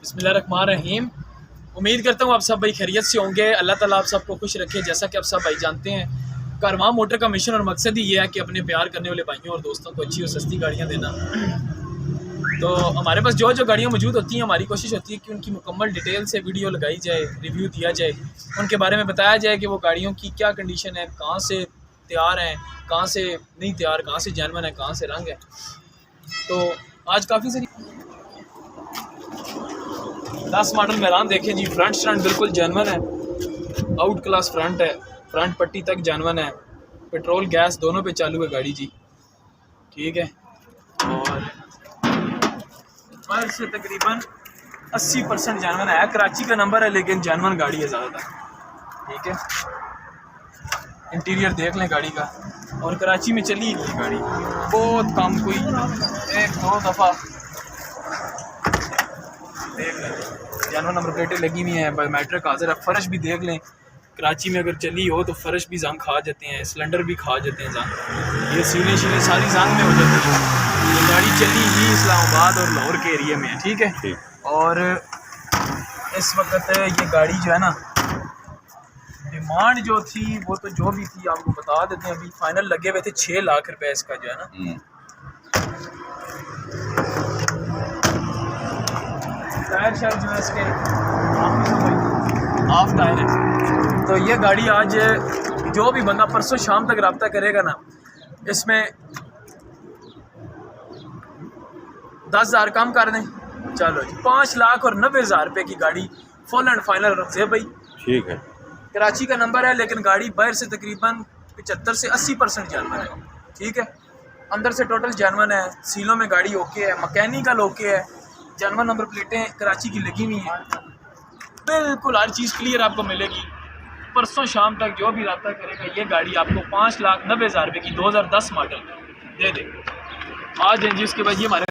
बिस्मिल्लाहिर्रहमानिर्रहीम। उम्मीद करता हूँ आप सब भाई खैरियत से होंगे। अल्लाह ताला आप सबको खुश रखे। जैसा कि आप सब भाई जानते हैं, कारवां मोटर का मिशन और मकसद ही ये है कि अपने प्यार करने वाले भाइयों और दोस्तों को अच्छी और सस्ती गाड़ियाँ देना। तो हमारे पास जो गाड़ियाँ मौजूद होती हैं, हमारी कोशिश होती है कि उनकी मुकम्मल डिटेल से वीडियो लगाई जाए, रिव्यू दिया जाए, उनके बारे में बताया जाए कि वो गाड़ियों की क्या कंडीशन है, कहाँ से तैयार हैं, कहाँ से नहीं तैयार, कहाँ से जेन्युइन है, कहाँ से रंग है। तो आज काफ़ी सारी 10 मॉडल मैरान देखें जी। फ्रंट बिल्कुल जेन्युइन है, आउट क्लास फ्रंट है, फ्रंट पट्टी तक जेन्युइन है, पेट्रोल गैस दोनों पे चालू है गाड़ी जी, ठीक है। और से तकरीबन 80% जेन्युइन है। कराची का नंबर है लेकिन जेन्युइन गाड़ी है ज़्यादातर, ठीक है। इंटीरियर देख लें गाड़ी का, और कराची में चली हुई गाड़ी बहुत कम, कोई 1-2 दफ़ा देख लें। जेन्युइन नंबर प्लेटें लगी हुई हैं, बायोमेट्रिक हाजिर है। फ़र्श भी देख लें, कराची में अगर चली हो तो फ़र्श भी जंग खा जाते हैं, सिलेंडर भी खा जाते हैं जंग, ये सीने सारी जंग में हो जाती है। ये गाड़ी चली ही इस्लामाबाद और लाहौर के एरिया में है, ठीक है। और इस वक्त ये गाड़ी जो है ना, डिमांड जो थी वो तो जो भी थी आपको बता देते हैं। अभी फाइनल लगे हुए थे 6 लाख रुपए इसका जो है ना। टायर शायद जो है इसके हाफ टायर है। तो ये गाड़ी आज जो भी बंदा परसों शाम तक रब्ता करेगा ना, इसमें 10,000 कम कर दें, चलो जी 5,90,000 रुपये की गाड़ी फुल एंड फाइनल रखते हैं भाई, ठीक है। कराची का नंबर है लेकिन गाड़ी बाहर से तकरीबन 75 से 80% जेन्युइन है, ठीक है। अंदर से टोटल जेन्युइन है, सीलों में गाड़ी ओके है, मैकेनिकल ओके है, जेन्युइन नंबर प्लेटें कराची की लगी हुई हैं, बिल्कुल हर चीज़ क्लियर आपको मिलेगी। परसों शाम तक जो भी रब्ता करेगा ये गाड़ी आपको 5,90,000 रुपये की 2010 मॉडल दे दे। आज हैं जी, उसके बाद ये हमारे